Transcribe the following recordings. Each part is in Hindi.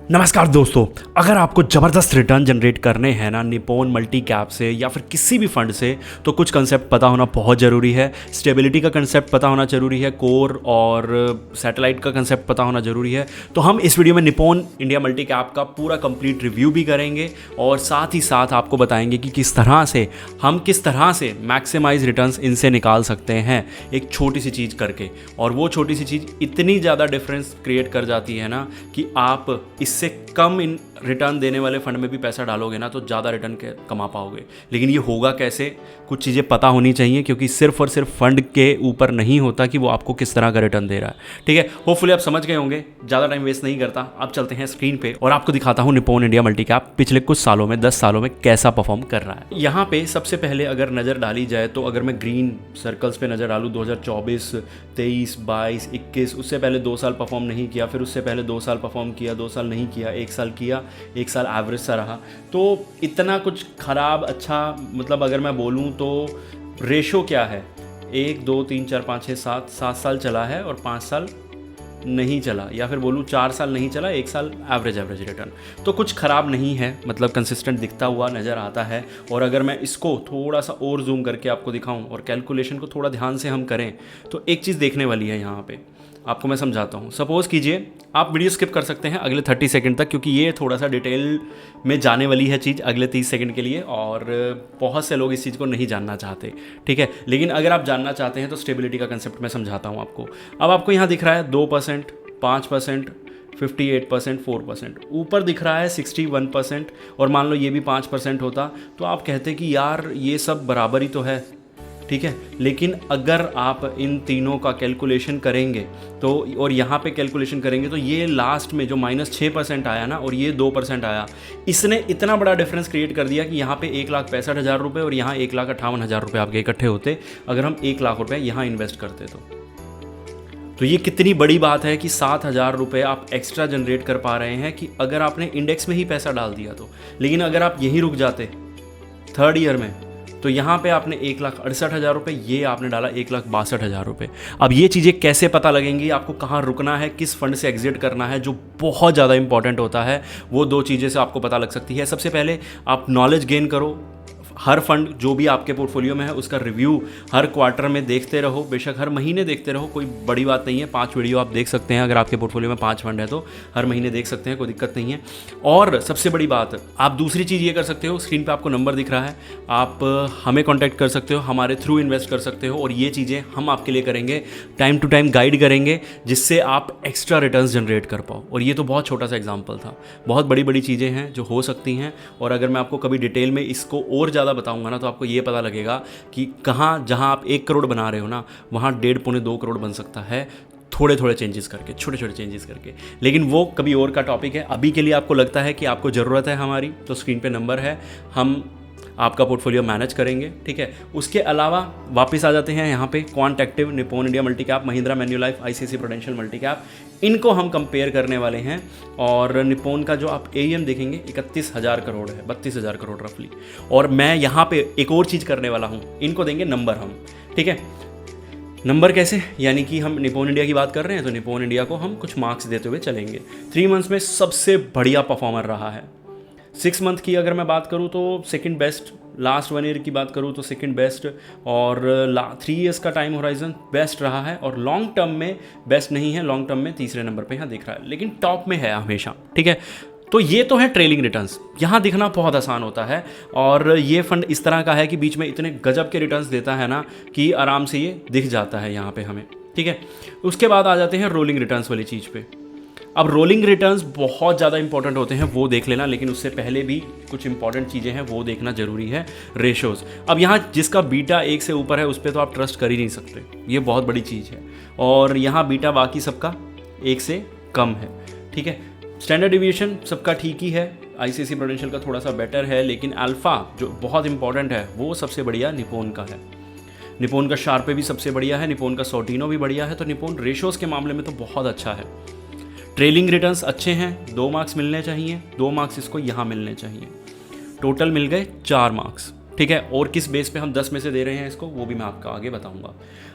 नमस्कार दोस्तों, अगर आपको ज़बरदस्त रिटर्न जनरेट करने हैं ना निप्पॉन मल्टी कैप से या फिर किसी भी फंड से, तो कुछ कंसेप्ट पता होना बहुत ज़रूरी है। स्टेबिलिटी का कंसेप्ट पता होना ज़रूरी है, कोर और सैटेलाइट का कंसेप्ट पता होना ज़रूरी है। तो हम इस वीडियो में निप्पॉन इंडिया मल्टी कैप का पूरा कंप्लीट रिव्यू भी करेंगे और साथ ही साथ आपको बताएंगे कि किस तरह से मैक्सिमाइज रिटर्न्स इनसे निकाल सकते हैं एक छोटी सी चीज़ करके। और वो छोटी सी चीज़ इतनी ज़्यादा डिफरेंस क्रिएट कर जाती है ना कि आप इससे कम इन रिटर्न देने वाले फंड में भी पैसा डालोगे ना तो ज़्यादा रिटर्न कमा पाओगे। लेकिन ये होगा कैसे, कुछ चीज़ें पता होनी चाहिए, क्योंकि सिर्फ और सिर्फ फंड के ऊपर नहीं होता कि वो आपको किस तरह का रिटर्न दे रहा है। ठीक है, होपफुली आप समझ गए होंगे। ज़्यादा टाइम वेस्ट नहीं करता, अब चलते हैं स्क्रीन पे और आपको दिखाता हूँ निप्पॉन इंडिया मल्टी कैप पिछले कुछ सालों में 10 सालों में कैसा परफॉर्म कर रहा है। यहाँ पे सबसे पहले अगर नज़र डाली जाए तो अगर मैं ग्रीन सर्कल्स पे नज़र डालूँ 2024, 23, 22, 21, उससे पहले 2 साल परफॉर्म नहीं किया, फिर उससे पहले 2 साल परफॉर्म किया, 2 साल नहीं किया, 1 साल किया, 1 साल एवरेज सा रहा। तो इतना कुछ ख़राब अच्छा, मतलब अगर मैं बोलूँ तो रेशो क्या है, 1 2 3 4 5 6 7 साल चला है और 5 साल नहीं चला, या फिर बोलूँ 4 साल नहीं चला, 1 साल एवरेज रिटर्न। तो कुछ ख़राब नहीं है, मतलब कंसिस्टेंट दिखता हुआ नज़र आता है। और अगर मैं इसको थोड़ा सा और जूम करके आपको दिखाऊं और कैलकुलेशन को थोड़ा ध्यान से हम करें तो एक चीज़ देखने वाली है यहाँ पे, आपको मैं समझाता हूँ। सपोज़ कीजिए आप वीडियो स्किप कर सकते हैं अगले 30 सेकंड तक, क्योंकि ये थोड़ा सा डिटेल में जाने वाली है चीज़ अगले 30 सेकंड के लिए, और बहुत से लोग इस चीज़ को नहीं जानना चाहते। ठीक है, लेकिन अगर आप जानना चाहते हैं तो स्टेबिलिटी का कंसेप्ट मैं समझाता हूँ आपको। अब आपको यहाँ दिख रहा है 2%, 5%, 58%, 4%, ऊपर दिख रहा है 61%, और मान लो ये भी 5% होता तो आप कहते कि यार ये सब बराबर ही तो है। ठीक है, लेकिन अगर आप इन तीनों का कैलकुलेशन करेंगे तो, और यहाँ पे कैलकुलेशन करेंगे तो ये लास्ट में जो -6% आया ना और ये 2% आया, इसने इतना बड़ा डिफरेंस क्रिएट कर दिया कि यहाँ पे 1,65,000 रुपये और यहाँ 1,58,000 रुपये आपके इकट्ठे होते अगर हम 1 लाख रुपये यहाँ इन्वेस्ट करते तो ये कितनी बड़ी बात है कि 7,000 रुपये आप एक्स्ट्रा जनरेट कर पा रहे हैं कि अगर आपने इंडेक्स में ही पैसा डाल दिया तो। लेकिन अगर आप यहीं रुक जाते 3rd ईयर में तो यहाँ पे आपने 1,68,000 रुपये, ये आपने डाला 1,62,000 रुपये। अब ये चीज़ें कैसे पता लगेंगी, आपको कहाँ रुकना है, किस फंड से एग्जिट करना है, जो बहुत ज़्यादा इंपॉर्टेंट होता है, वो 2 चीज़ें से आपको पता लग सकती है। सबसे पहले आप नॉलेज गेन करो, हर फंड जो भी आपके पोर्टफोलियो में है उसका रिव्यू हर क्वार्टर में देखते रहो, बेशक हर महीने देखते रहो, कोई बड़ी बात नहीं है। 5 वीडियो आप देख सकते हैं, अगर आपके पोर्टफोलियो में 5 फंड है तो हर महीने देख सकते हैं, कोई दिक्कत नहीं है। और सबसे बड़ी बात, आप दूसरी चीज़ ये कर सकते हो, स्क्रीन पे आपको नंबर दिख रहा है, आप हमें कॉन्टैक्ट कर सकते हो, हमारे थ्रू इन्वेस्ट कर सकते हो, और ये चीज़ें हम आपके लिए करेंगे, टाइम टू टाइम गाइड करेंगे, जिससे आप एक्स्ट्रा रिटर्न्स जनरेट कर पाओ। और ये तो बहुत छोटा सा एग्जाम्पल था, बहुत बड़ी बड़ी चीज़ें हैं जो हो सकती हैं। और अगर मैं आपको कभी डिटेल में इसको और ज़्यादा बताऊँगा ना तो आपको ये पता लगेगा कि कहाँ, जहाँ आप 1 करोड़ बना रहे हो ना, वहाँ 1.5 पौने 2 करोड़ बन सकता है, थोड़े थोड़े चेंजेस करके, छोटे छोटे चेंजेस करके। लेकिन वो कभी और का टॉपिक है। अभी के लिए आपको लगता है कि आपको ज़रूरत है हमारी, तो स्क्रीन पे नंबर है, हम आपका पोर्टफोलियो मैनेज करेंगे। ठीक है, उसके अलावा वापस आ जाते हैं यहाँ पे Quant active, Nippon India multi cap, Mahindra Manulife, ICICI Prudential multi cap, इनको हम कंपेयर करने वाले हैं। और निप्पॉन का जो आप एएम देखेंगे 31,000 करोड़ है, 32,000 करोड़ रफली। और मैं यहाँ पे एक और चीज़ करने वाला हूँ, इनको देंगे नंबर हम। ठीक है, नंबर कैसे, यानी कि हम निप्पॉन इंडिया की बात कर रहे हैं तो निप्पॉन इंडिया को हम कुछ मार्क्स देते हुए चलेंगे। 3 मंथ्स में सबसे बढ़िया परफॉर्मर रहा है। 6 मंथ की अगर मैं बात करूं तो सेकंड बेस्ट, लास्ट 1 ईयर की बात करूं तो सेकंड बेस्ट, और 3 ईयर्स का टाइम होराइजन बेस्ट रहा है। और लॉन्ग टर्म में बेस्ट नहीं है, लॉन्ग टर्म में तीसरे नंबर पे यहाँ दिख रहा है, लेकिन टॉप में है हमेशा। ठीक है, तो ये तो है ट्रेलिंग रिटर्न्स, यहाँ दिखना बहुत आसान होता है। और ये फंड इस तरह का है कि बीच में इतने गजब के रिटर्न्स देता है ना कि आराम से ये दिख जाता है यहाँ पे हमें। ठीक है, उसके बाद आ जाते हैं रोलिंग रिटर्न्स वाली चीज़ पे। अब रोलिंग रिटर्न्स बहुत ज़्यादा इंपॉर्टेंट होते हैं, वो देख लेना, लेकिन उससे पहले भी कुछ इंपॉर्टेंट चीज़ें हैं, वो देखना जरूरी है। रेशोज़, अब यहाँ जिसका बीटा 1 से ऊपर है उस पर तो आप ट्रस्ट कर ही नहीं सकते, ये बहुत बड़ी चीज़ है। और यहाँ बीटा बाकी सबका 1 से कम है। ठीक है, स्टैंडर्ड डिविएशन सबका ठीक ही है, आईसीआईसीआई प्रूडेंशियल का थोड़ा सा बेटर है, लेकिन अल्फ़ा जो बहुत इंपॉर्टेंट है वो सबसे बढ़िया निप्पॉन का है। निप्पॉन का शार्पे भी सबसे बढ़िया है, निप्पॉन का सॉर्टिनो भी बढ़िया है। तो निप्पॉन रेशोज़ के मामले में तो बहुत अच्छा है। ट्रेलिंग रिटर्न्स अच्छे हैं, 2 मार्क्स मिलने चाहिए, 2 मार्क्स इसको यहाँ मिलने चाहिए, टोटल मिल गए 4 मार्क्स। ठीक है, और किस बेस पे हम 10 में से दे रहे हैं इसको वो भी मैं आपको आगे बताऊंगा।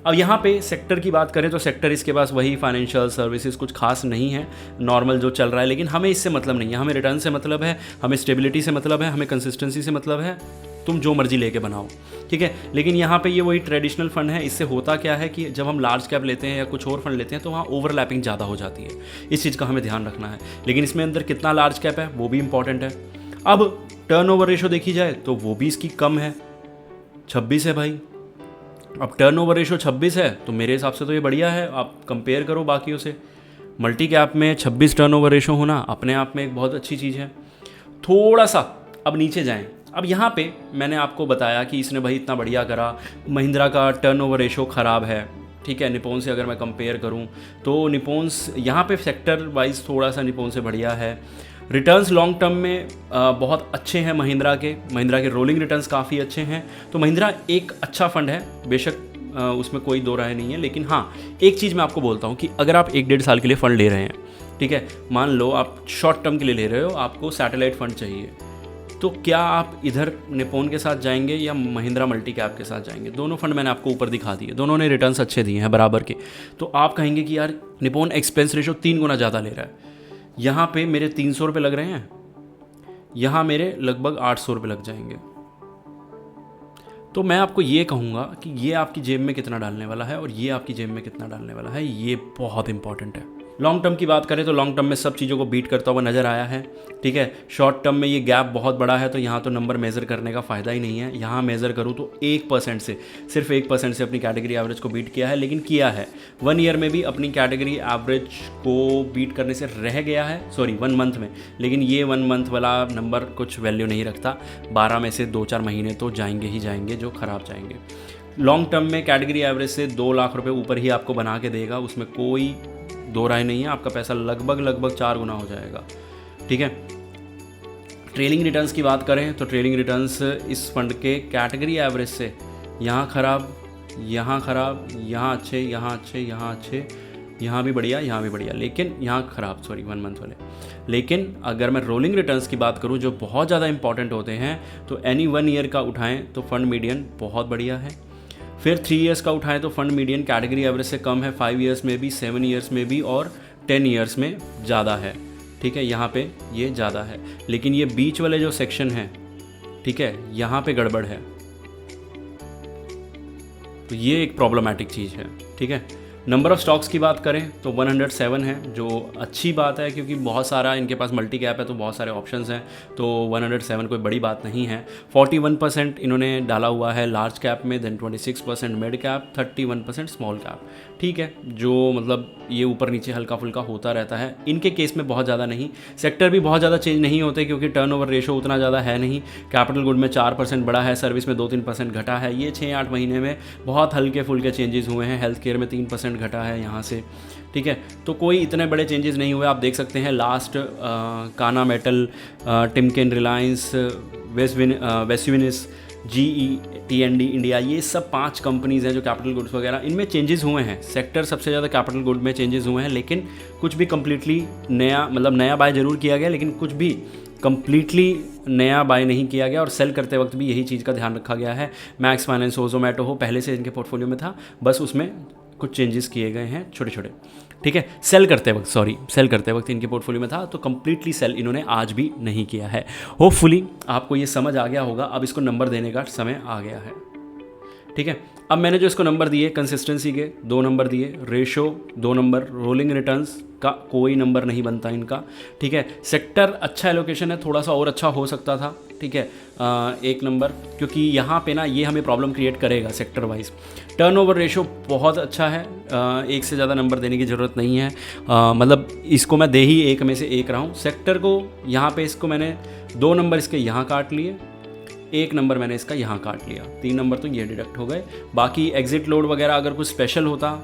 अब यहाँ पे सेक्टर की बात करें तो सेक्टर इसके पास वही फाइनेंशियल सर्विसेज कुछ खास नहीं है, नॉर्मल जो चल रहा है, लेकिन हमें इससे मतलब नहीं है, हमें रिटर्न से मतलब है, हमें स्टेबिलिटी से मतलब है, हमें कंसिस्टेंसी से मतलब है, तुम जो मर्जी लेके बनाओ, ठीक है। लेकिन यहाँ पे ये वही ट्रेडिशनल फंड है। इससे होता क्या है कि जब हम लार्ज कैप लेते हैं या कुछ और फंड लेते हैं तो वहाँ ओवरलैपिंग ज़्यादा हो जाती है, इस चीज़ का हमें ध्यान रखना है। लेकिन इसमें अंदर कितना लार्ज कैप है वो भी इंपॉर्टेंट है। अब टर्नओवर रेशो देखी जाए तो वो भी इसकी कम है, 26 है भाई। अब टर्नओवर रेशो 26 है तो मेरे हिसाब से तो ये बढ़िया है, आप कंपेयर करो बाकियों से। मल्टी कैप में 26 टर्नओवर रेशो होना अपने आप में एक बहुत अच्छी चीज़ है। थोड़ा सा अब नीचे जाएं। अब यहाँ पे मैंने आपको बताया कि इसने भाई इतना बढ़िया करा, महिंद्रा का टर्नओवर रेशो ख़राब है, ठीक है। निप्पॉन से अगर मैं कंपेयर करूँ तो निप्पॉन्स यहाँ पे सेक्टर वाइज थोड़ा सा निप्पॉन से बढ़िया है। रिटर्न्स लॉन्ग टर्म में बहुत अच्छे हैं महिंद्रा के रोलिंग रिटर्न्स काफ़ी अच्छे हैं। तो महिंद्रा एक अच्छा फंड है, बेशक उसमें कोई दो राय नहीं है। लेकिन हाँ, एक चीज़ मैं आपको बोलता हूँ कि अगर आप 1-1.5 साल के लिए फ़ंड ले रहे हैं, ठीक है, मान लो आप शॉर्ट टर्म के लिए ले रहे हो, आपको सैटेलाइट फ़ंड चाहिए, तो क्या आप इधर निप्पॉन के साथ जाएंगे या महिंद्रा मल्टी कैप के साथ जाएंगे? दोनों फंड मैंने आपको ऊपर दिखा दिए, दोनों ने रिटर्न्स अच्छे दिए हैं बराबर के। तो आप कहेंगे कि यार निप्पॉन एक्सपेंस रेशो 3 गुना ज़्यादा ले रहा है, यहाँ पे मेरे 300 रुपये लग रहे हैं, यहाँ मेरे लगभग 800 रुपये लग जाएंगे। तो मैं आपको ये कहूँगा कि ये आपकी जेब में कितना डालने वाला है और ये आपकी जेब में कितना डालने वाला है, ये बहुत इंपॉर्टेंट है। लॉन्ग टर्म की बात करें तो लॉन्ग टर्म में सब चीज़ों को बीट करता हुआ नज़र आया है, ठीक है। शॉर्ट टर्म में ये गैप बहुत बड़ा है, तो यहाँ तो नंबर मेज़र करने का फ़ायदा ही नहीं है। यहाँ मेज़र करूँ तो 1% से, सिर्फ 1% से अपनी कैटेगरी एवरेज को बीट किया है, लेकिन किया है 1 ईयर में भी अपनी कैटेगरी एवरेज को बीट करने से रह गया है, सॉरी 1 मंथ में। लेकिन ये 1 मंथ वाला नंबर कुछ वैल्यू नहीं रखता, 12 में से 2-4 महीने तो जाएंगे ही जाएंगे जो ख़राब जाएंगे। लॉन्ग टर्म में कैटेगरी एवरेज से 2 लाख रुपये ऊपर ही आपको बना के देगा, उसमें कोई दो राय नहीं है। आपका पैसा लगभग 4 गुना हो जाएगा, ठीक है। ट्रेलिंग रिटर्न्स की बात करें तो ट्रेलिंग रिटर्न्स इस फंड के कैटेगरी एवरेज से यहाँ ख़राब, यहाँ ख़राब, यहाँ अच्छे, यहाँ अच्छे, यहाँ अच्छे, यहाँ भी बढ़िया, यहाँ भी बढ़िया, लेकिन यहाँ ख़राब, सॉरी 1 मंथ वाले। लेकिन अगर मैं रोलिंग रिटर्न्स की बात करूँ जो बहुत ज़्यादा इंपॉर्टेंट होते हैं, तो एनी 1 ईयर का उठाएँ तो फंड मीडियन बहुत बढ़िया है। फिर 3 ईयर्स का उठाएं तो फंड मीडियन कैटेगरी एवरेज से कम है, 5 ईयर्स में भी, 7 ईयर्स में भी और 10 ईयर्स में ज़्यादा है, ठीक है। यहाँ पे ये ज़्यादा है, लेकिन ये बीच वाले जो सेक्शन है, ठीक है, यहाँ पे गड़बड़ है, तो ये एक प्रॉब्लमैटिक चीज़ है, ठीक है। नंबर ऑफ़ स्टॉक्स की बात करें तो 107 है, जो अच्छी बात है क्योंकि बहुत सारा इनके पास मल्टी कैप है तो बहुत सारे ऑप्शंस हैं, तो 107 कोई बड़ी बात नहीं है। 41% इन्होंने डाला हुआ है लार्ज कैप में, then 26% mid cap, 31% small cap, ठीक है। जो मतलब ये ऊपर नीचे हल्का फुल्का होता रहता है, इनके केस में बहुत ज़्यादा नहीं। सेक्टर भी बहुत ज़्यादा चेंज नहीं होते क्योंकि टर्नओवर रेशो उतना ज़्यादा है नहीं। कैपिटल गुड में 4% बढ़ा है, सर्विस में 2-3% घटा है। ये 6-8 महीने में बहुत हल्के फुल्के चेंजेस हुए हैं। हेल्थ केयर में 3% घटा है यहाँ से, ठीक है। तो कोई इतने बड़े चेंजेस नहीं हुए। आप देख सकते हैं last Kennametal, Timken, Reliance, वेस्टविनिस, GE, T&D इंडिया, ये सब 5 कंपनीज़ हैं जो कैपिटल गुड्स वगैरह, इनमें चेंजेस हुए हैं। सेक्टर सबसे ज़्यादा कैपिटल गुड में चेंजेस हुए हैं, लेकिन कुछ भी कम्प्लीटली नया, मतलब नया बाय ज़रूर किया गया, लेकिन कुछ भी कम्प्लीटली नया बाय नहीं किया गया। और सेल करते वक्त भी यही चीज़ का ध्यान रखा गया है। मैक्स फाइनेंस हो, जोमेटो हो, पहले से इनके पोर्टफोलियो में था, बस उसमें कुछ चेंजेस किए गए हैं छोटे छोटे, ठीक है। सेल करते वक्त इनके पोर्टफोलियो में था, तो कम्प्लीटली सेल इन्होंने आज भी नहीं किया है। होपफुली आपको ये समझ आ गया होगा। अब इसको नंबर देने का समय आ गया है, ठीक है। अब मैंने जो इसको नंबर दिए, कंसिस्टेंसी के 2 नंबर दिए, रेशो 2 नंबर, रोलिंग रिटर्न्स का कोई नंबर नहीं बनता इनका, ठीक है। सेक्टर अच्छा एलोकेशन है, थोड़ा सा और अच्छा हो सकता था, ठीक है, 1 नंबर, क्योंकि यहाँ पे ना ये हमें प्रॉब्लम क्रिएट करेगा सेक्टर वाइज। टर्नओवर रेशो बहुत अच्छा है, 1 से ज़्यादा नंबर देने की ज़रूरत नहीं है, मतलब इसको मैं दे ही 1 में से 1 रहा हूँ। सेक्टर को यहाँ पे इसको मैंने 2 नंबर इसके यहाँ काट लिए, 1 नंबर मैंने इसका यहाँ काट लिया, 3 नंबर तो ये डिडक्ट हो गए। बाकी एग्जिट लोड वगैरह अगर कुछ स्पेशल होता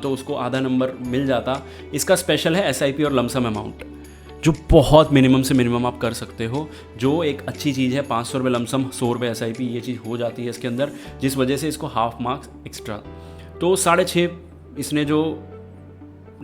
तो उसको आधा नंबर मिल जाता। इसका स्पेशल है SIP और लमसम अमाउंट, जो बहुत मिनिमम से मिनिमम आप कर सकते हो, जो एक अच्छी चीज़ है। 500 रुपये लमसम, 100 रुपये SIP, ये चीज़ हो जाती है इसके अंदर, जिस वजह से इसको हाफ मार्क्स एक्स्ट्रा। तो 6.5 इसने जो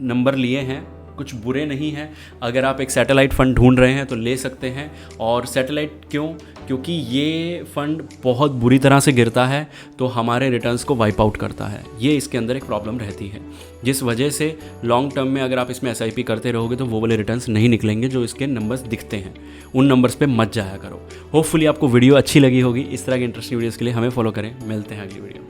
नंबर लिए हैं कुछ बुरे नहीं हैं। अगर आप एक सैटेलाइट फ़ंड ढूंढ रहे हैं तो ले सकते हैं। और सैटेलाइट क्यों? क्योंकि ये फ़ंड बहुत बुरी तरह से गिरता है तो हमारे रिटर्न्स को वाइप आउट करता है। ये इसके अंदर एक प्रॉब्लम रहती है, जिस वजह से लॉन्ग टर्म में अगर आप इसमें SIP करते रहोगे तो वो वाले रिटर्न्स नहीं निकलेंगे जो इसके नंबर्स दिखते हैं। उन नंबर्स पे मत जाया करो। होपफुली आपको वीडियो अच्छी लगी होगी। इस तरह के इंटरेस्टिंग वीडियोज़ के लिए हमें फॉलो करें। मिलते हैं अगली वीडियो में।